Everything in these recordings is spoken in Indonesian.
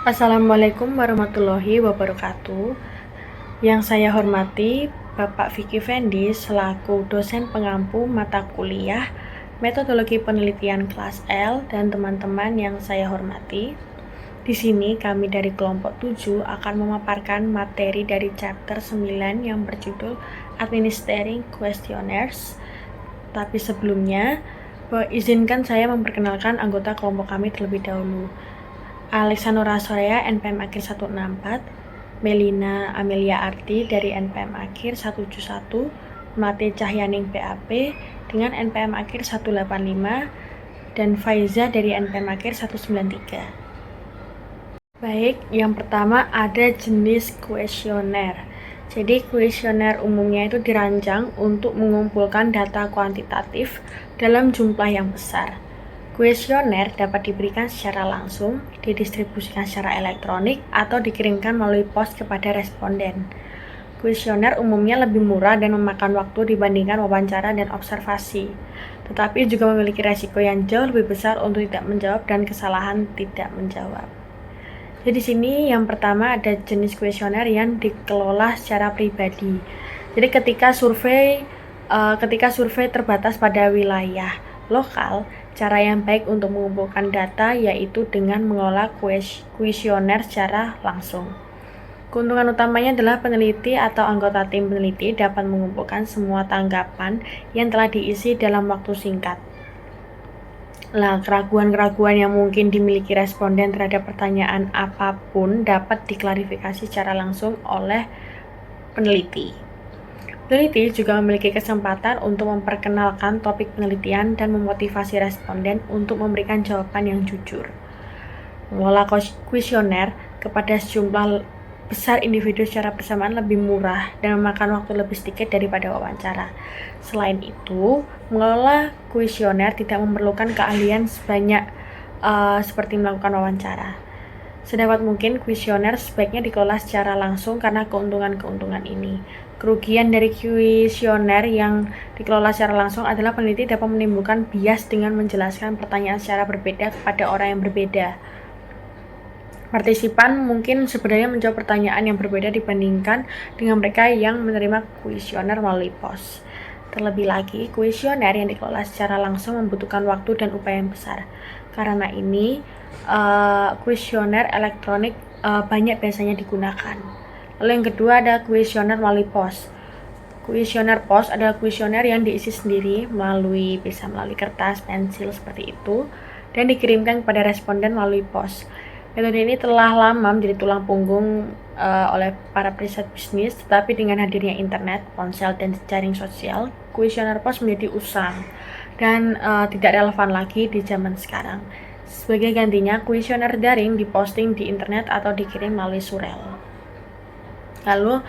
Assalamualaikum warahmatullahi wabarakatuh. Yang saya hormati Bapak Vicky Fendi selaku dosen pengampu mata kuliah Metodologi Penelitian kelas L dan teman-teman yang saya hormati. Di sini kami dari kelompok 7 akan memaparkan materi dari chapter 9 yang berjudul Administering Questionnaires. Tapi sebelumnya, izinkan saya memperkenalkan anggota kelompok kami terlebih dahulu. Alexandra Soraya NPM akhir 164, Melina Amelia Arti dari NPM akhir 171, Melati Cahyaning PAP dengan NPM akhir 185, dan Faiza dari NPM akhir 193. Baik, yang pertama ada jenis kuesioner. Jadi kuesioner umumnya itu dirancang untuk mengumpulkan data kuantitatif dalam jumlah yang besar. Kuesioner dapat diberikan secara langsung, didistribusikan secara elektronik, atau dikirimkan melalui pos kepada responden. Kuesioner umumnya lebih murah dan memakan waktu dibandingkan wawancara dan observasi, tetapi juga memiliki resiko yang jauh lebih besar untuk tidak menjawab dan kesalahan tidak menjawab. Jadi di sini yang pertama ada jenis kuesioner yang dikelola secara pribadi. Jadi ketika survei terbatas pada wilayah lokal, cara yang baik untuk mengumpulkan data yaitu dengan mengelola kuesioner secara langsung. Keuntungan utamanya adalah peneliti atau anggota tim peneliti dapat mengumpulkan semua tanggapan yang telah diisi dalam waktu singkat. Keraguan-keraguan yang mungkin dimiliki responden terhadap pertanyaan apapun dapat diklarifikasi secara langsung oleh peneliti. Peneliti juga memiliki kesempatan untuk memperkenalkan topik penelitian dan memotivasi responden untuk memberikan jawaban yang jujur. Mengelola kuesioner kepada sejumlah besar individu secara bersamaan lebih murah dan memakan waktu lebih sedikit daripada wawancara. Selain itu, mengelola kuesioner tidak memerlukan keahlian sebanyak seperti melakukan wawancara. Sedapat mungkin kuesioner sebaiknya dikelola secara langsung karena keuntungan-keuntungan ini. Kerugian dari kuesioner yang dikelola secara langsung adalah peneliti dapat menimbulkan bias dengan menjelaskan pertanyaan secara berbeda kepada orang yang berbeda. Partisipan mungkin sebenarnya menjawab pertanyaan yang berbeda dibandingkan dengan mereka yang menerima kuesioner melalui pos. Terlebih lagi, kuesioner yang dikelola secara langsung membutuhkan waktu dan upaya yang besar. Karena ini, kuesioner elektronik banyak biasanya digunakan. Lalu yang kedua ada kuesioner melalui pos. Kuesioner pos adalah kuesioner yang diisi sendiri bisa melalui kertas, pensil seperti itu, dan dikirimkan kepada responden melalui pos. Metode ini telah lama menjadi tulang punggung oleh para periset bisnis, tetapi dengan hadirnya internet, ponsel, dan jaring sosial, kuesioner pos menjadi usang dan tidak relevan lagi di zaman sekarang. Sebagai gantinya, kuesioner daring diposting di internet atau dikirim melalui surel. Lalu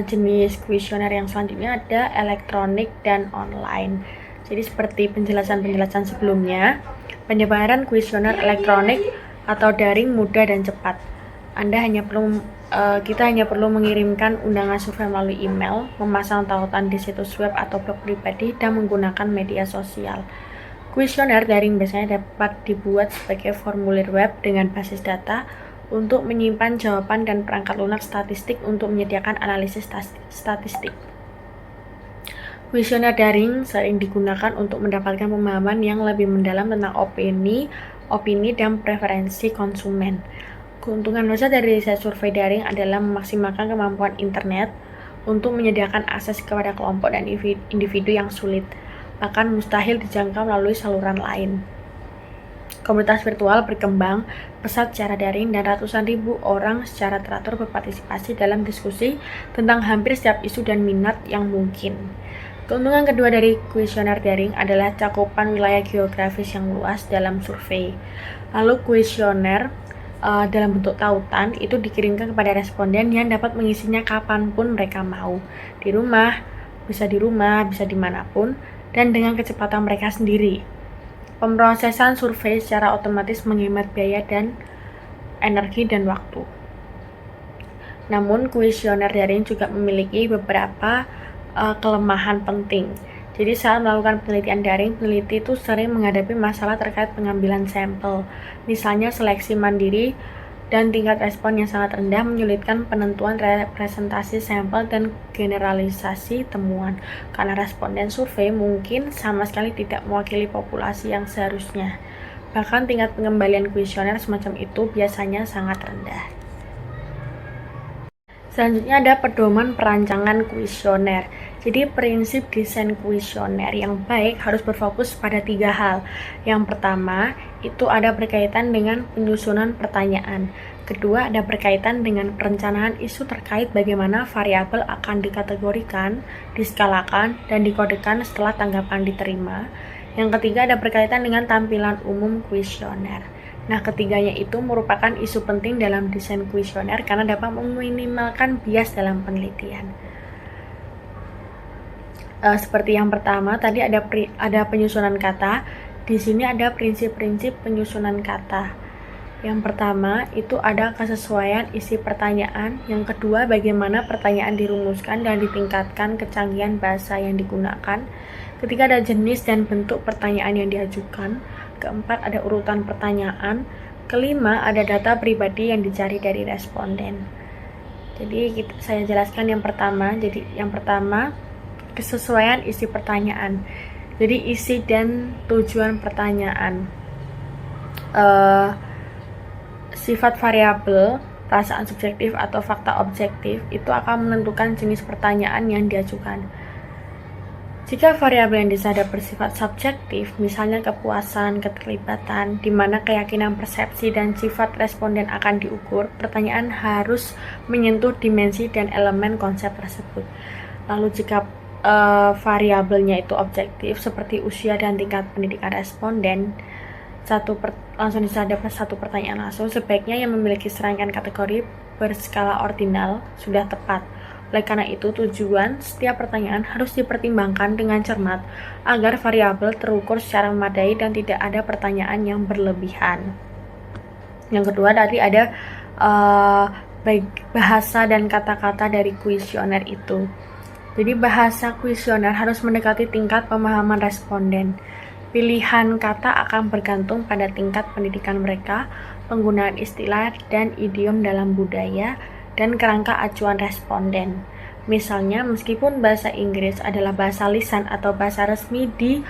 jenis kuesioner yang selanjutnya ada elektronik dan online. Jadi seperti penjelasan-penjelasan sebelumnya, penyebaran kuesioner elektronik atau daring mudah dan cepat. Kita hanya perlu mengirimkan undangan survei melalui email, memasang tautan di situs web atau blog pribadi, dan menggunakan media sosial. Kuesioner daring biasanya dapat dibuat sebagai formulir web dengan basis data untuk menyimpan jawaban dan perangkat lunak statistik untuk menyediakan analisis statistik. Kuesioner daring sering digunakan untuk mendapatkan pemahaman yang lebih mendalam tentang opini dan preferensi konsumen. Keuntungan besar dari riset survei daring adalah memaksimalkan kemampuan internet untuk menyediakan akses kepada kelompok dan individu yang sulit, bahkan mustahil dijangkau melalui saluran lain. Komunitas virtual berkembang pesat secara daring dan ratusan ribu orang secara teratur berpartisipasi dalam diskusi tentang hampir setiap isu dan minat yang mungkin. Keuntungan kedua dari kuesioner daring adalah cakupan wilayah geografis yang luas dalam survei. Lalu kuesioner dalam bentuk tautan itu dikirimkan kepada responden yang dapat mengisinya kapanpun mereka mau. Di rumah, bisa dimanapun, dan dengan kecepatan mereka sendiri. Pemrosesan survei secara otomatis menghemat biaya dan energi dan waktu. Namun, kuesioner daring juga memiliki beberapa kelemahan penting. Jadi saat melakukan penelitian daring, peneliti itu sering menghadapi masalah terkait pengambilan sampel. Misalnya seleksi mandiri dan tingkat respon yang sangat rendah menyulitkan penentuan representasi sampel dan generalisasi temuan, karena responden survei mungkin sama sekali tidak mewakili populasi yang seharusnya. Bahkan tingkat pengembalian kuesioner semacam itu biasanya sangat rendah. Selanjutnya ada pedoman perancangan kuesioner. Jadi prinsip desain kuesioner yang baik harus berfokus pada 3 hal. Yang pertama, itu ada berkaitan dengan penyusunan pertanyaan. Kedua, ada berkaitan dengan perencanaan isu terkait bagaimana variabel akan dikategorikan, diskalakan, dan dikodekan setelah tanggapan diterima. Yang ketiga, ada berkaitan dengan tampilan umum kuesioner. Nah, ketiganya itu merupakan isu penting dalam desain kuesioner karena dapat meminimalkan bias dalam penelitian. Seperti yang pertama, tadi ada penyusunan kata. Di sini ada prinsip-prinsip penyusunan kata. Yang pertama, itu ada kesesuaian isi pertanyaan. Yang kedua, bagaimana pertanyaan dirumuskan dan ditingkatkan kecanggihan bahasa yang digunakan. Ketiga, ada jenis dan bentuk pertanyaan yang diajukan. Keempat, ada urutan pertanyaan. Kelima, ada data pribadi yang dicari dari responden. Jadi saya jelaskan yang pertama. Jadi yang pertama, kesesuaian isi pertanyaan. Jadi isi dan tujuan pertanyaan. Sifat variabel, perasaan subjektif atau fakta objektif itu akan menentukan jenis pertanyaan yang diajukan. Jika variabel yang disadap bersifat subjektif, misalnya kepuasan, keterlibatan, di mana keyakinan persepsi dan sifat responden akan diukur, pertanyaan harus menyentuh dimensi dan elemen konsep tersebut. Lalu jika variabelnya itu objektif, seperti usia dan tingkat pendidikan responden, langsung disadap satu pertanyaan langsung, sebaiknya yang memiliki serangkaian kategori berskala ordinal sudah tepat. Oleh karena itu, tujuan setiap pertanyaan harus dipertimbangkan dengan cermat agar variabel terukur secara memadai dan tidak ada pertanyaan yang berlebihan. Yang kedua, tadi ada bahasa dan kata-kata dari kuesioner itu. Jadi bahasa kuesioner harus mendekati tingkat pemahaman responden. Pilihan kata akan bergantung pada tingkat pendidikan mereka, penggunaan istilah dan idiom dalam budaya, dan kerangka acuan responden. Misalnya, meskipun bahasa Inggris adalah bahasa lisan atau bahasa resmi di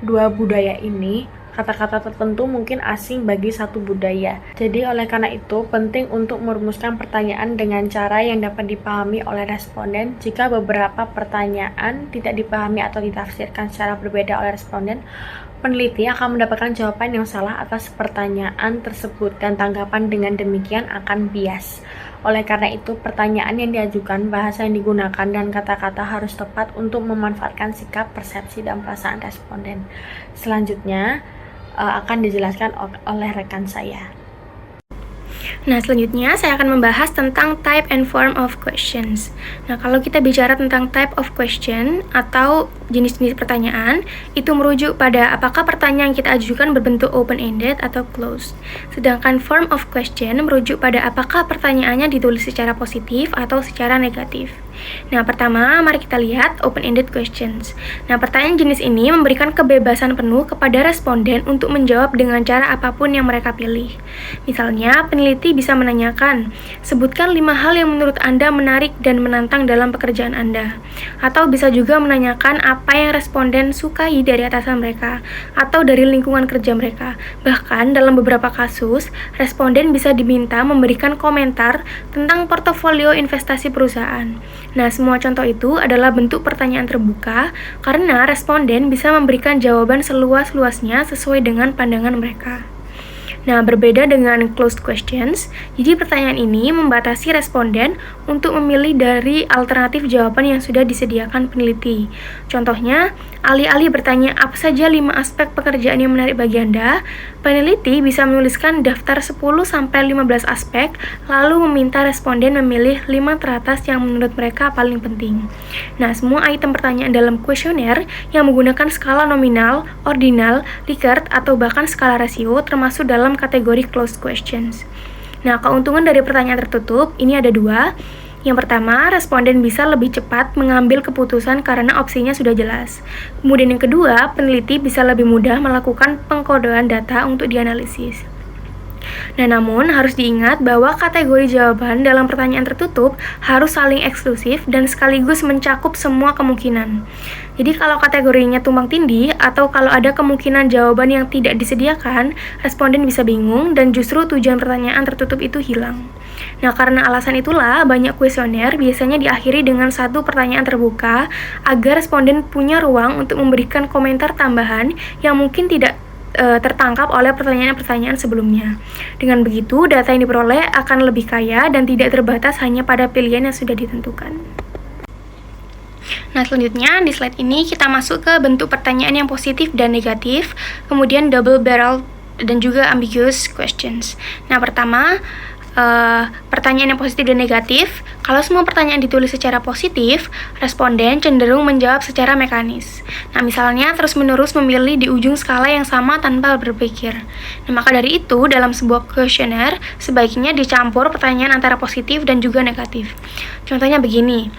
dua budaya ini, kata-kata tertentu mungkin asing bagi satu budaya. Jadi oleh karena itu, penting untuk merumuskan pertanyaan dengan cara yang dapat dipahami oleh responden. Jika beberapa pertanyaan tidak dipahami atau ditafsirkan secara berbeda oleh responden, peneliti akan mendapatkan jawaban yang salah atas pertanyaan tersebut dan tanggapan dengan demikian akan bias. Oleh karena itu, pertanyaan yang diajukan, bahasa yang digunakan, dan kata-kata harus tepat untuk memanfaatkan sikap, persepsi, dan perasaan responden. Selanjutnya akan dijelaskan oleh rekan saya. Nah, selanjutnya saya akan membahas tentang type and form of questions. Nah, kalau kita bicara tentang type of question atau jenis-jenis pertanyaan, itu merujuk pada apakah pertanyaan yang kita ajukan berbentuk open-ended atau closed. Sedangkan form of question merujuk pada apakah pertanyaannya ditulis secara positif atau secara negatif. Nah, pertama, mari kita lihat open-ended questions. Nah, pertanyaan jenis ini memberikan kebebasan penuh kepada responden untuk menjawab dengan cara apapun yang mereka pilih. Misalnya, peneliti bisa menanyakan, sebutkan 5 hal yang menurut Anda menarik dan menantang dalam pekerjaan Anda. Atau bisa juga menanyakan apa yang responden sukai dari atasan mereka atau dari lingkungan kerja mereka. Bahkan dalam beberapa kasus, responden bisa diminta memberikan komentar tentang portofolio investasi perusahaan. Nah, semua contoh itu adalah bentuk pertanyaan terbuka karena responden bisa memberikan jawaban seluas-luasnya sesuai dengan pandangan mereka. Nah, berbeda dengan closed questions, jadi pertanyaan ini membatasi responden untuk memilih dari alternatif jawaban yang sudah disediakan peneliti. Contohnya, alih-alih bertanya apa saja 5 aspek pekerjaan yang menarik bagi Anda, peneliti bisa menuliskan daftar 10-15 aspek, lalu meminta responden memilih 5 teratas yang menurut mereka paling penting. Nah, semua item pertanyaan dalam kuesioner yang menggunakan skala nominal, ordinal, Likert, atau bahkan skala rasio termasuk dalam kategori closed questions. Nah, keuntungan dari pertanyaan tertutup ini ada 2. Yang pertama, responden bisa lebih cepat mengambil keputusan karena opsinya sudah jelas. Kemudian yang kedua, peneliti bisa lebih mudah melakukan pengkodean data untuk dianalisis. Nah, namun harus diingat bahwa kategori jawaban dalam pertanyaan tertutup harus saling eksklusif dan sekaligus mencakup semua kemungkinan. Jadi kalau kategorinya tumpang tindih atau kalau ada kemungkinan jawaban yang tidak disediakan, responden bisa bingung dan justru tujuan pertanyaan tertutup itu hilang. Nah, karena alasan itulah banyak kuesioner biasanya diakhiri dengan satu pertanyaan terbuka agar responden punya ruang untuk memberikan komentar tambahan yang mungkin tidak tertangkap oleh pertanyaan-pertanyaan sebelumnya. Dengan begitu, data yang diperoleh akan lebih kaya dan tidak terbatas hanya pada pilihan yang sudah ditentukan. Nah, selanjutnya di slide ini kita masuk ke bentuk pertanyaan yang positif dan negatif, kemudian double barrel dan juga ambiguous questions. Nah, pertama, pertanyaan yang positif dan negatif. Kalau semua pertanyaan ditulis secara positif, responden cenderung menjawab secara mekanis. Nah, misalnya terus-menerus memilih di ujung skala yang sama tanpa berpikir. Nah, maka dari itu, dalam sebuah kuesioner, sebaiknya dicampur pertanyaan antara positif dan juga negatif. Contohnya begini,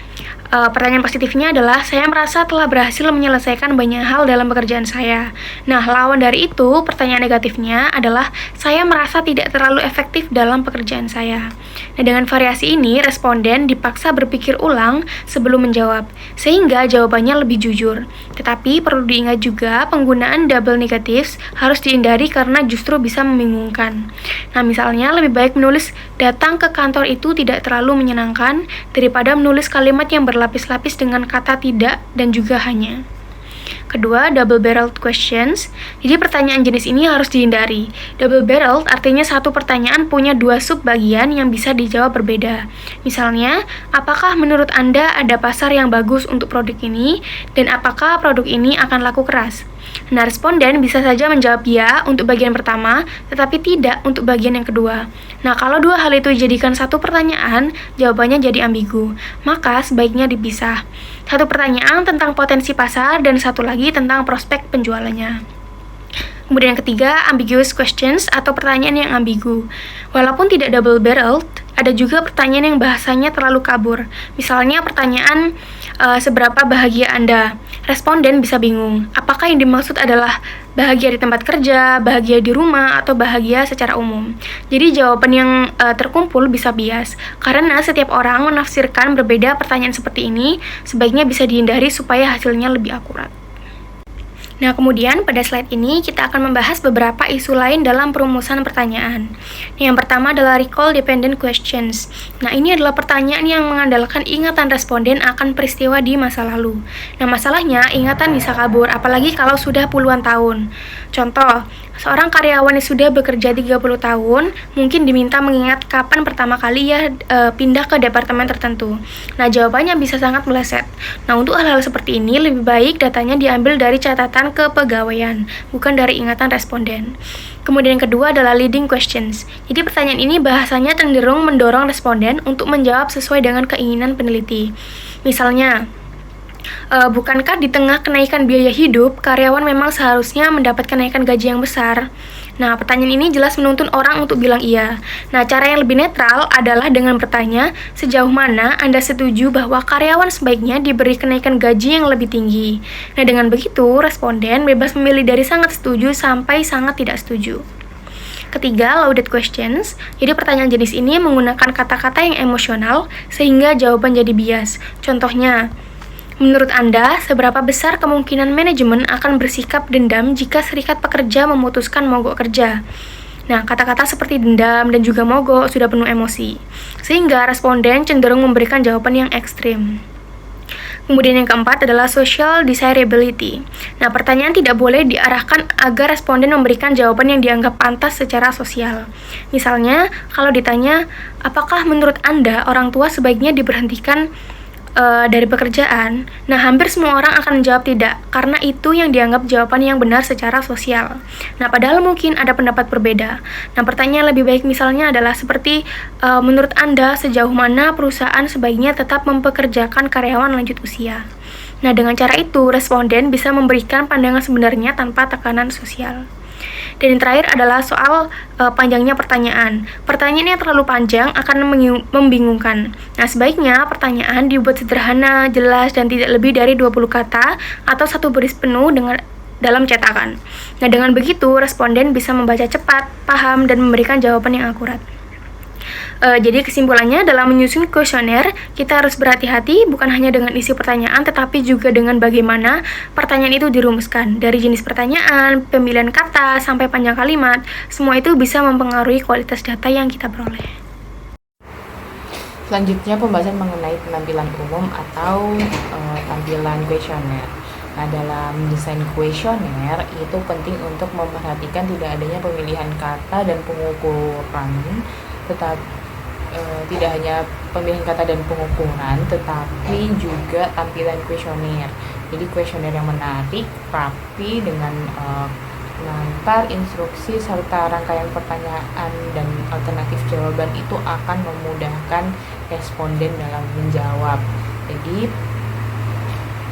pertanyaan positifnya adalah, saya merasa telah berhasil menyelesaikan banyak hal dalam pekerjaan saya. Nah, lawan dari itu, pertanyaan negatifnya adalah, saya merasa tidak terlalu efektif dalam pekerjaan saya. Nah, dengan variasi ini, responden dipaksa berpikir ulang sebelum menjawab, sehingga jawabannya lebih jujur. Tetapi perlu diingat juga, penggunaan double negatives harus dihindari karena justru bisa membingungkan. Nah, misalnya lebih baik menulis, datang ke kantor itu tidak terlalu menyenangkan, daripada menulis kalimat yang berlapis-lapis dengan kata tidak dan juga hanya. Kedua, double-barreled questions. Jadi pertanyaan jenis ini harus dihindari. Double-barreled artinya satu pertanyaan punya dua sub-bagian yang bisa dijawab berbeda. Misalnya, apakah menurut Anda ada pasar yang bagus untuk produk ini? Dan apakah produk ini akan laku keras? Nah, responden bisa saja menjawab ya untuk bagian pertama, tetapi tidak untuk bagian yang kedua. Nah, kalau dua hal itu dijadikan satu pertanyaan, jawabannya jadi ambigu. Maka sebaiknya dipisah. Satu pertanyaan tentang potensi pasar dan satu lagi tentang prospek penjualannya. Kemudian yang ketiga, ambiguous questions atau pertanyaan yang ambigu. Walaupun tidak double-barreled, ada juga pertanyaan yang bahasanya terlalu kabur. Misalnya pertanyaan, seberapa bahagia Anda? Responden bisa bingung, apakah yang dimaksud adalah bahagia di tempat kerja, bahagia di rumah, atau bahagia secara umum. Jadi jawaban yang terkumpul bisa bias, karena setiap orang menafsirkan berbeda pertanyaan seperti ini, sebaiknya bisa dihindari supaya hasilnya lebih akurat. Nah, kemudian pada slide ini kita akan membahas beberapa isu lain dalam perumusan pertanyaan. Yang pertama adalah recall dependent questions. Nah, ini adalah pertanyaan yang mengandalkan ingatan responden akan peristiwa di masa lalu. Nah, masalahnya ingatan bisa kabur, apalagi kalau sudah puluhan tahun. Contoh, seorang karyawan yang sudah bekerja 30 tahun mungkin diminta mengingat kapan pertama kali ia pindah ke departemen tertentu. Nah, jawabannya bisa sangat meleset. Nah, untuk hal-hal seperti ini lebih baik datanya diambil dari catatan kepegawaian, bukan dari ingatan responden. Kemudian yang kedua adalah leading questions. Jadi pertanyaan ini bahasanya cenderung mendorong responden untuk menjawab sesuai dengan keinginan peneliti. Misalnya, bukankah di tengah kenaikan biaya hidup, karyawan memang seharusnya mendapat kenaikan gaji yang besar? Nah, pertanyaan ini jelas menuntun orang untuk bilang iya. Nah, cara yang lebih netral adalah dengan bertanya, sejauh mana Anda setuju bahwa karyawan sebaiknya diberi kenaikan gaji yang lebih tinggi? Nah, dengan begitu, responden bebas memilih dari sangat setuju sampai sangat tidak setuju. Ketiga, loaded questions. Jadi pertanyaan jenis ini menggunakan kata-kata yang emosional sehingga jawaban jadi bias. Contohnya, menurut Anda, seberapa besar kemungkinan manajemen akan bersikap dendam jika serikat pekerja memutuskan mogok kerja? Nah, kata-kata seperti dendam dan juga mogok sudah penuh emosi, sehingga responden cenderung memberikan jawaban yang ekstrim. Kemudian yang keempat adalah social desirability. Nah, pertanyaan tidak boleh diarahkan agar responden memberikan jawaban yang dianggap pantas secara sosial. Misalnya, kalau ditanya, apakah menurut Anda orang tua sebaiknya diberhentikan dari pekerjaan? Nah, hampir semua orang akan menjawab tidak, karena itu yang dianggap jawaban yang benar secara sosial. Nah, padahal mungkin ada pendapat berbeda. Nah, pertanyaan lebih baik misalnya adalah seperti, menurut Anda sejauh mana perusahaan sebaiknya tetap mempekerjakan karyawan lanjut usia? Nah, dengan cara itu, responden bisa memberikan pandangan sebenarnya tanpa tekanan sosial. Dan yang terakhir adalah soal panjangnya pertanyaan. Pertanyaan yang terlalu panjang akan membingungkan. Nah, sebaiknya pertanyaan dibuat sederhana, jelas, dan tidak lebih dari 20 kata atau satu baris penuh dalam cetakan. Nah, dengan begitu responden bisa membaca cepat, paham, dan memberikan jawaban yang akurat. Jadi kesimpulannya, dalam menyusun kuesioner, kita harus berhati-hati bukan hanya dengan isi pertanyaan, tetapi juga dengan bagaimana pertanyaan itu dirumuskan. Dari jenis pertanyaan, pemilihan kata, sampai panjang kalimat, semua itu bisa mempengaruhi kualitas data yang kita peroleh. Selanjutnya pembahasan mengenai penampilan umum atau tampilan kuesioner. Nah, dalam desain kuesioner itu penting untuk memperhatikan tidak adanya pemilihan kata dan pengukuran, tidak hanya pemilihan kata dan pengukuran, tetapi juga tampilan kuesioner. Jadi kuesioner yang menarik, rapi, dengan pengantar, instruksi, serta rangkaian pertanyaan dan alternatif jawaban itu akan memudahkan responden dalam menjawab. Jadi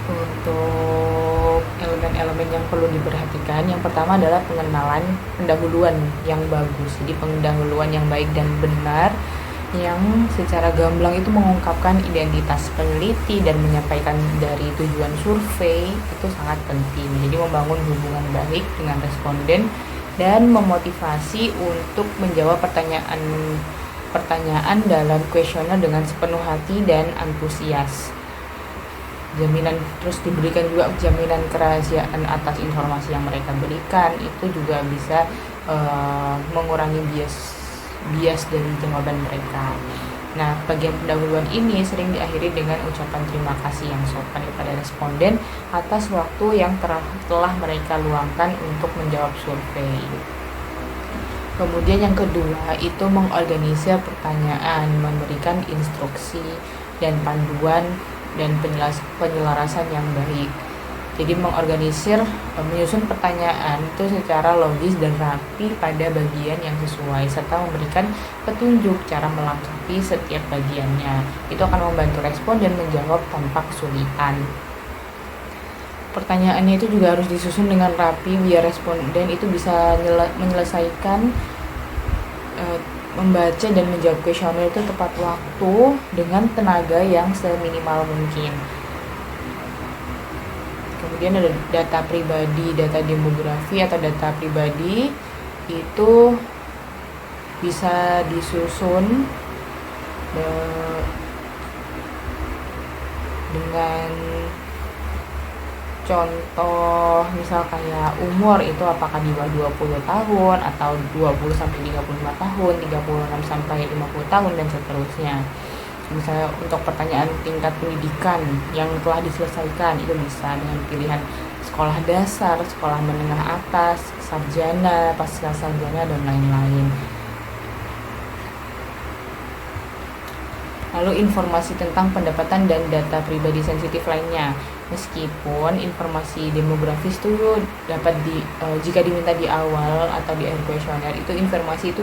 untuk elemen-elemen yang perlu diperhatikan, yang pertama adalah pengenalan pendahuluan yang bagus. Jadi pendahuluan yang baik dan benar yang secara gamblang itu mengungkapkan identitas peneliti dan menyampaikan dari tujuan survei itu sangat penting. Jadi membangun hubungan baik dengan responden dan memotivasi untuk menjawab pertanyaan dalam kuesioner dengan sepenuh hati dan antusias. Terus diberikan juga jaminan kerahasiaan atas informasi yang mereka berikan, itu juga bisa mengurangi bias dari jawaban mereka. Nah, bagian pendahuluan ini sering diakhiri dengan ucapan terima kasih yang sopan kepada responden atas waktu yang telah mereka luangkan untuk menjawab survei. Kemudian yang kedua itu mengorganisir pertanyaan, memberikan instruksi dan panduan dan penyelarasan yang baik. Jadi menyusun pertanyaan itu secara logis dan rapi pada bagian yang sesuai, serta memberikan petunjuk cara melengkapi setiap bagiannya. Itu akan membantu responden menjawab tanpa kesulitan. Pertanyaannya itu juga harus disusun dengan rapi biar responden itu bisa menyelesaikan membaca dan menjawab kuesioner itu tepat waktu dengan tenaga yang seminimal mungkin. Kemudian ada data pribadi, data demografi atau data pribadi itu bisa disusun dengan contoh misal kayak umur itu apakah di bawah 20 tahun atau 20 sampai 35 tahun, 36 sampai 50 tahun dan seterusnya. Misalnya untuk pertanyaan tingkat pendidikan yang telah diselesaikan itu bisa dengan pilihan sekolah dasar, sekolah menengah atas, sarjana, pasca sarjana dan lain-lain. Lalu informasi tentang pendapatan dan data pribadi sensitif lainnya. Meskipun informasi demografis itu dapat jika diminta di awal atau di akhir kuesioner, itu informasi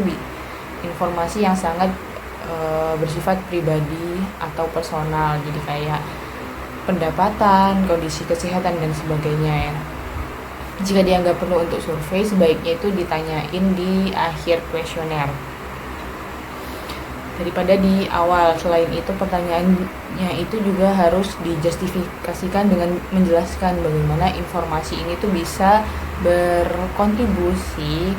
yang sangat bersifat pribadi atau personal. Jadi kayak pendapatan, kondisi kesehatan dan sebagainya ya. Jika dianggap perlu untuk survei, sebaiknya itu ditanyain di akhir kuesioner daripada di awal. Selain itu pertanyaannya itu juga harus dijustifikasikan dengan menjelaskan bagaimana informasi ini tuh bisa berkontribusi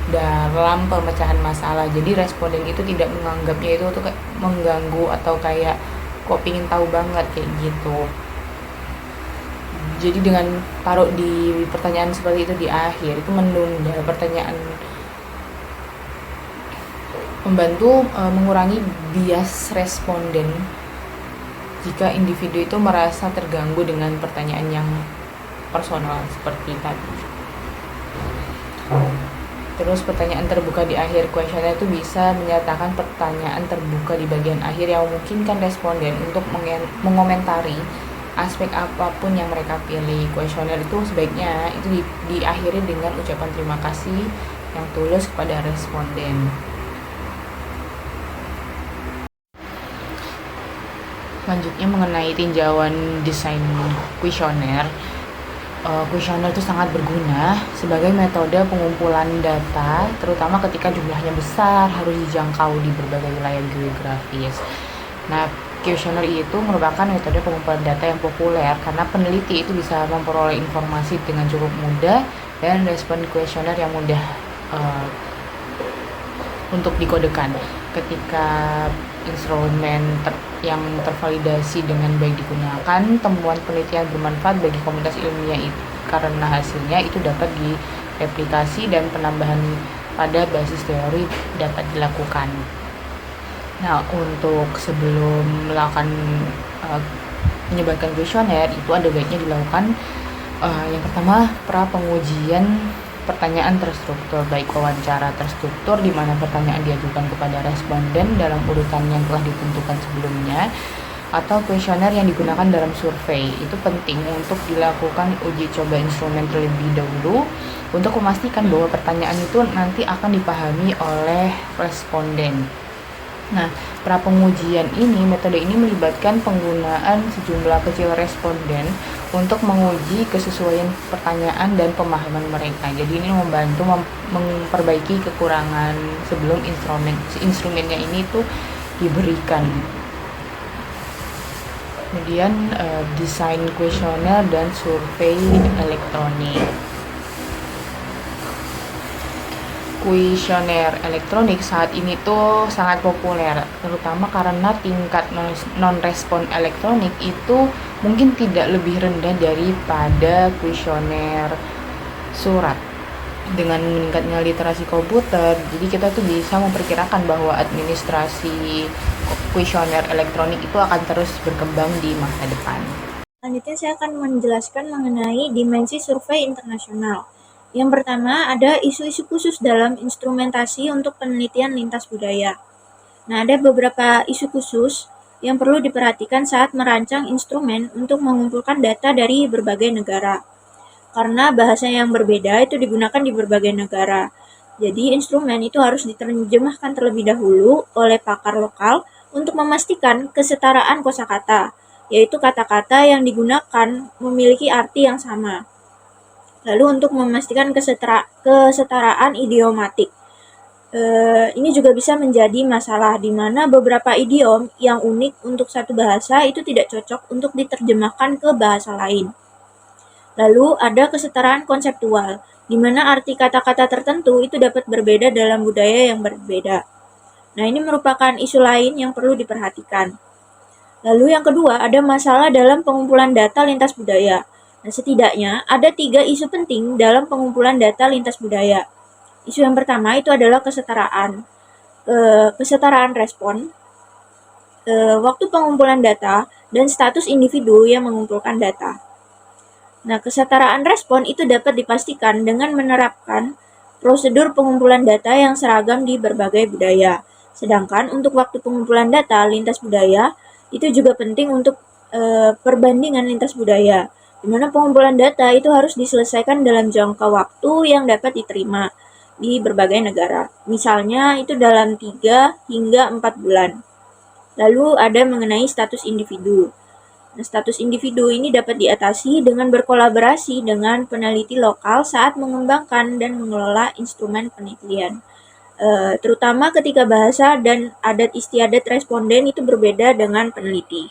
dalam pemecahan masalah. Jadi responden itu tidak menganggapnya itu tuh mengganggu atau kayak kok pingin tahu banget kayak gitu. Jadi dengan taruh di pertanyaan seperti itu di akhir, itu menunda pertanyaan, membantu mengurangi bias responden jika individu itu merasa terganggu dengan pertanyaan yang personal seperti tadi. Terus pertanyaan terbuka di akhir kuesioner itu bisa menyatakan pertanyaan terbuka di bagian akhir yang memungkinkan responden untuk mengomentari aspek apapun yang mereka pilih. Kuesioner itu sebaiknya itu diakhiri dengan ucapan terima kasih yang tulus kepada responden. Selanjutnya mengenai tinjauan desain kuesioner. Kuesioner itu sangat berguna sebagai metode pengumpulan data, terutama ketika jumlahnya besar, harus dijangkau di berbagai wilayah geografis. Nah, Kuesioner itu merupakan metode pengumpulan data yang populer karena peneliti itu bisa memperoleh informasi dengan cukup mudah dan respon kuesioner yang mudah untuk dikodekan. Ketika instrumen yang tervalidasi dengan baik digunakan, temuan penelitian bermanfaat bagi komunitas ilmiah itu karena hasilnya itu dapat direplikasi dan penambahan pada basis teori dapat dilakukan. Nah, untuk sebelum melakukan menyebarkan kuesioner itu ada baiknya dilakukan yang pertama pengujian pertanyaan terstruktur, baik wawancara terstruktur di mana pertanyaan diajukan kepada responden dalam urutan yang telah ditentukan sebelumnya, atau kuesioner yang digunakan dalam survei. Itu penting untuk dilakukan uji coba instrumen terlebih dahulu untuk memastikan bahwa pertanyaan itu nanti akan dipahami oleh responden. Nah, prapengujian metode ini melibatkan penggunaan sejumlah kecil responden untuk menguji kesesuaian pertanyaan dan pemahaman mereka. Jadi ini membantu memperbaiki kekurangan sebelum instrumennya ini tuh diberikan. Kemudian desain kuesioner dan survei elektronik. Kuesioner elektronik saat ini tuh sangat populer, terutama karena tingkat non-respon elektronik itu mungkin tidak lebih rendah daripada kuesioner surat. Dengan meningkatnya literasi komputer, jadi kita tuh bisa memperkirakan bahwa administrasi kuesioner elektronik itu akan terus berkembang di masa depan. Selanjutnya saya akan menjelaskan mengenai dimensi survei internasional. Yang pertama ada isu-isu khusus dalam instrumentasi untuk penelitian lintas budaya. Nah, ada beberapa isu khusus yang perlu diperhatikan saat merancang instrumen untuk mengumpulkan data dari berbagai negara. Karena bahasa yang berbeda itu digunakan di berbagai negara. Jadi instrumen itu harus diterjemahkan terlebih dahulu oleh pakar lokal untuk memastikan kesetaraan kosakata, yaitu kata-kata yang digunakan memiliki arti yang sama. Lalu untuk memastikan kesetaraan idiomatik, ini juga bisa menjadi masalah di mana beberapa idiom yang unik untuk satu bahasa itu tidak cocok untuk diterjemahkan ke bahasa lain. Lalu ada kesetaraan konseptual, di mana arti kata-kata tertentu itu dapat berbeda dalam budaya yang berbeda. Nah, ini merupakan isu lain yang perlu diperhatikan. Lalu yang kedua, ada masalah dalam pengumpulan data lintas budaya. Nah, setidaknya ada 3 isu penting dalam pengumpulan data lintas budaya. Isu yang pertama itu adalah kesetaraan. Kesetaraan respon, waktu pengumpulan data, dan status individu yang mengumpulkan data. Nah, kesetaraan respon itu dapat dipastikan dengan menerapkan prosedur pengumpulan data yang seragam di berbagai budaya. Sedangkan untuk waktu pengumpulan data lintas budaya, itu juga penting untuk perbandingan lintas budaya, di mana pengumpulan data itu harus diselesaikan dalam jangka waktu yang dapat diterima di berbagai negara. Misalnya itu dalam 3 hingga 4 bulan. Lalu ada mengenai status individu. Nah, status individu ini dapat diatasi dengan berkolaborasi dengan peneliti lokal saat mengembangkan dan mengelola instrumen penelitian. Terutama ketika bahasa dan adat istiadat responden itu berbeda dengan peneliti.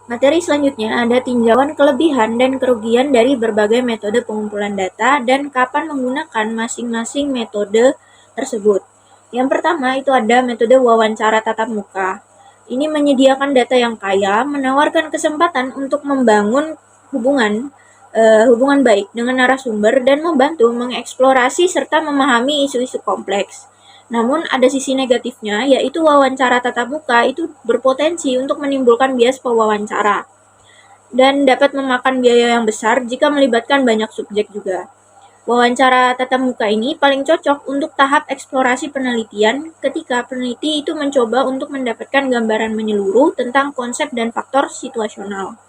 Materi selanjutnya ada tinjauan kelebihan dan kerugian dari berbagai metode pengumpulan data dan kapan menggunakan masing-masing metode tersebut. Yang pertama itu ada metode wawancara tatap muka. Ini menyediakan data yang kaya, menawarkan kesempatan untuk membangun hubungan baik dengan narasumber dan membantu mengeksplorasi serta memahami isu-isu kompleks. Namun ada sisi negatifnya, yaitu wawancara tatap muka itu berpotensi untuk menimbulkan bias pewawancara dan dapat memakan biaya yang besar jika melibatkan banyak subjek juga. Wawancara tatap muka ini paling cocok untuk tahap eksplorasi penelitian ketika peneliti itu mencoba untuk mendapatkan gambaran menyeluruh tentang konsep dan faktor situasional.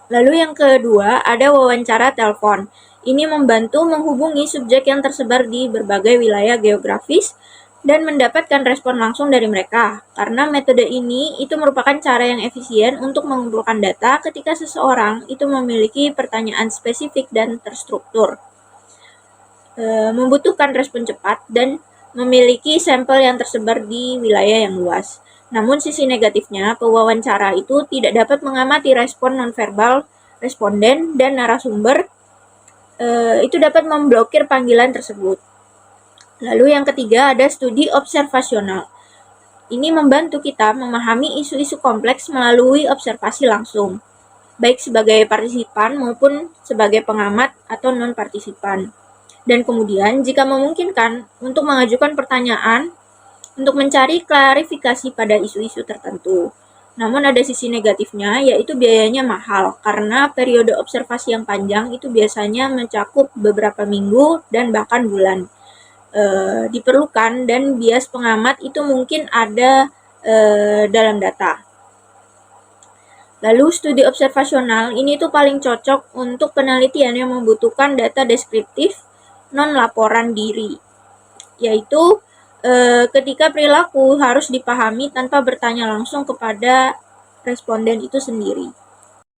Lalu yang kedua, ada wawancara telepon. Ini membantu menghubungi subjek yang tersebar di berbagai wilayah geografis dan mendapatkan respon langsung dari mereka. Karena metode ini itu merupakan cara yang efisien untuk mengumpulkan data ketika seseorang itu memiliki pertanyaan spesifik dan terstruktur. Membutuhkan respon cepat dan memiliki sampel yang tersebar di wilayah yang luas. Namun sisi negatifnya, pewawancara itu tidak dapat mengamati respon nonverbal responden dan narasumber itu dapat memblokir panggilan tersebut. Lalu yang ketiga ada studi observasional. Ini membantu kita memahami isu-isu kompleks melalui observasi langsung, baik sebagai partisipan maupun sebagai pengamat atau non-partisipan. Dan kemudian jika memungkinkan untuk mengajukan pertanyaan untuk mencari klarifikasi pada isu-isu tertentu. Namun ada sisi negatifnya, yaitu biayanya mahal, karena periode observasi yang panjang itu biasanya mencakup beberapa minggu dan bahkan bulan. Diperlukan dan bias pengamat itu mungkin ada dalam data. Lalu studi observasional ini tuh paling cocok untuk penelitian yang membutuhkan data deskriptif non-laporan diri, yaitu ketika perilaku harus dipahami tanpa bertanya langsung kepada responden itu sendiri.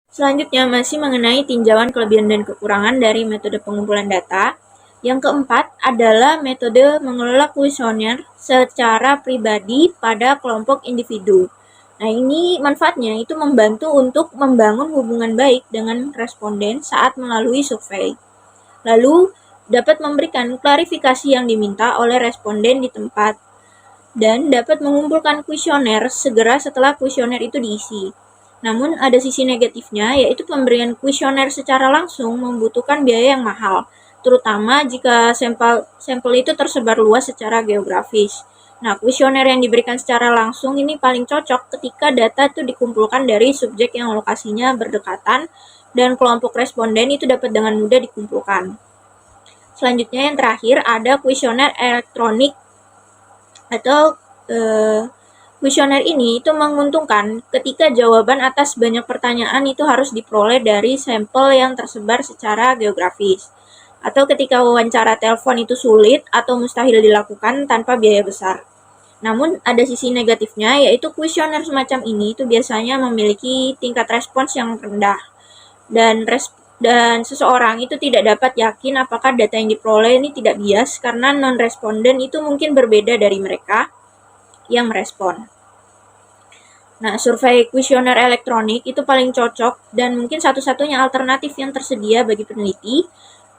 Selanjutnya masih mengenai tinjauan kelebihan dan kekurangan dari metode pengumpulan data. Yang keempat adalah metode mengelola kuesioner secara pribadi pada kelompok individu. Nah, ini manfaatnya itu membantu untuk membangun hubungan baik dengan responden saat melalui survei. Lalu dapat memberikan klarifikasi yang diminta oleh responden di tempat, dan dapat mengumpulkan kuesioner segera setelah kuesioner itu diisi. Namun ada sisi negatifnya, yaitu pemberian kuesioner secara langsung membutuhkan biaya yang mahal, terutama jika sampel itu tersebar luas secara geografis. Nah, kuesioner yang diberikan secara langsung ini paling cocok ketika data itu dikumpulkan dari subjek yang lokasinya berdekatan dan kelompok responden itu dapat dengan mudah dikumpulkan. Selanjutnya yang terakhir ada kuesioner elektronik atau kuesioner ini itu menguntungkan ketika jawaban atas banyak pertanyaan itu harus diperoleh dari sampel yang tersebar secara geografis, atau ketika wawancara telepon itu sulit atau mustahil dilakukan tanpa biaya besar. Namun ada sisi negatifnya, yaitu kuesioner semacam ini itu biasanya memiliki tingkat respons yang rendah, dan seseorang itu tidak dapat yakin apakah data yang diperoleh ini tidak bias karena non-responden itu mungkin berbeda dari mereka yang merespon. Nah, survei kuesioner elektronik itu paling cocok dan mungkin satu-satunya alternatif yang tersedia bagi peneliti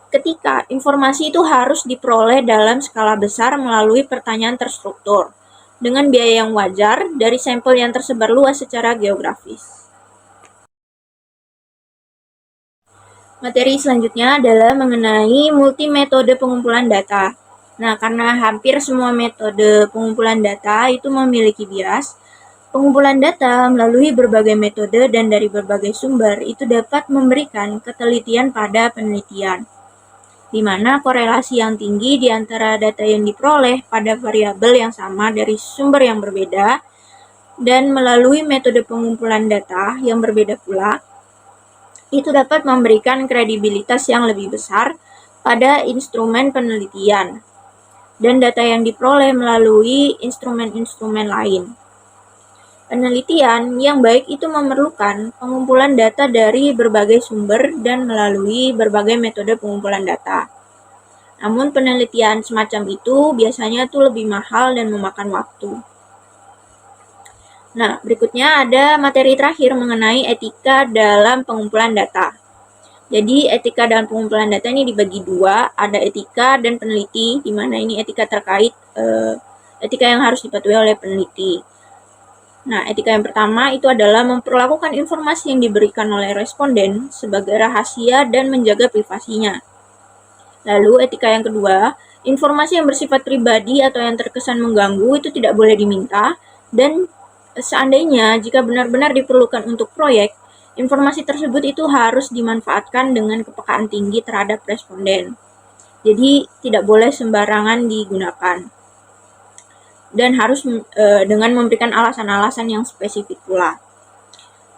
ketika informasi itu harus diperoleh dalam skala besar melalui pertanyaan terstruktur dengan biaya yang wajar dari sampel yang tersebar luas secara geografis. Materi selanjutnya adalah mengenai multimetode pengumpulan data. Nah, karena hampir semua metode pengumpulan data itu memiliki bias, pengumpulan data melalui berbagai metode dan dari berbagai sumber itu dapat memberikan ketelitian pada penelitian, di mana korelasi yang tinggi di antara data yang diperoleh pada variabel yang sama dari sumber yang berbeda dan melalui metode pengumpulan data yang berbeda pula, itu dapat memberikan kredibilitas yang lebih besar pada instrumen penelitian dan data yang diperoleh melalui instrumen-instrumen lain. Penelitian yang baik itu memerlukan pengumpulan data dari berbagai sumber dan melalui berbagai metode pengumpulan data. Namun penelitian semacam itu biasanya tuh lebih mahal dan memakan waktu. Nah, berikutnya ada materi terakhir mengenai etika dalam pengumpulan data. Jadi, etika dalam pengumpulan data ini dibagi dua, ada etika dan peneliti, di mana ini etika terkait etika yang harus dipatuhi oleh peneliti. Nah, etika yang pertama itu adalah memperlakukan informasi yang diberikan oleh responden sebagai rahasia dan menjaga privasinya. Lalu, etika yang kedua, informasi yang bersifat pribadi atau yang terkesan mengganggu itu tidak boleh diminta, dan seandainya jika benar-benar diperlukan untuk proyek, informasi tersebut itu harus dimanfaatkan dengan kepekaan tinggi terhadap responden. Jadi tidak boleh sembarangan digunakan. Dan harus dengan memberikan alasan-alasan yang spesifik pula.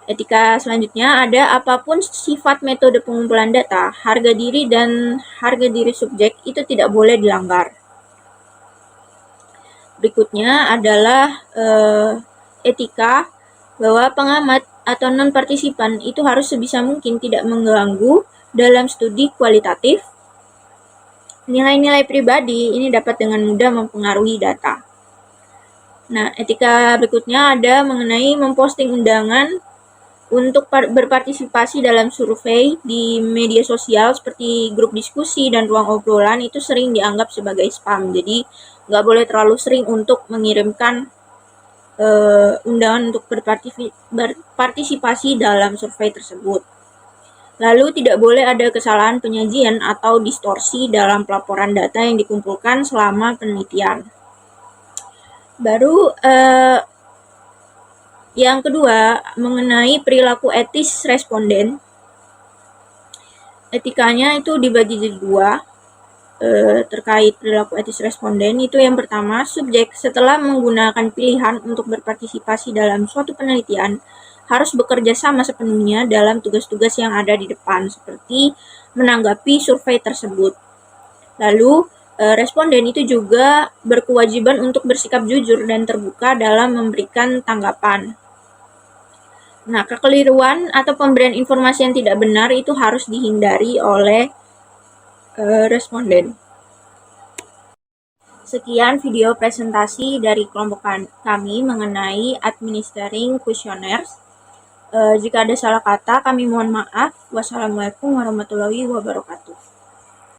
Etika selanjutnya ada apapun sifat metode pengumpulan data, harga diri dan harga diri subjek itu tidak boleh dilanggar. Berikutnya adalah etika bahwa pengamat atau non-partisipan itu harus sebisa mungkin tidak mengganggu dalam studi kualitatif. Nilai-nilai pribadi ini dapat dengan mudah mempengaruhi data. Nah, etika berikutnya ada mengenai memposting undangan untuk berpartisipasi dalam survei di media sosial seperti grup diskusi dan ruang obrolan itu sering dianggap sebagai spam. Jadi, nggak boleh terlalu sering untuk mengirimkan undangan untuk berpartisipasi dalam survei tersebut. Lalu tidak boleh ada kesalahan penyajian atau distorsi dalam pelaporan data yang dikumpulkan selama penelitian. Baru yang kedua mengenai perilaku etis responden. Etikanya itu dibagi jadi dua terkait perilaku etis responden. Itu yang pertama, subjek setelah menggunakan pilihan untuk berpartisipasi dalam suatu penelitian harus bekerja sama sepenuhnya dalam tugas-tugas yang ada di depan, seperti menanggapi survei tersebut. Lalu, responden itu juga berkewajiban untuk bersikap jujur dan terbuka dalam memberikan tanggapan. Nah, kekeliruan atau pemberian informasi yang tidak benar itu harus dihindari oleh responden. Sekian video presentasi dari kelompok kami mengenai administering questionnaires. Jika ada salah kata, kami mohon maaf. Wassalamualaikum warahmatullahi wabarakatuh.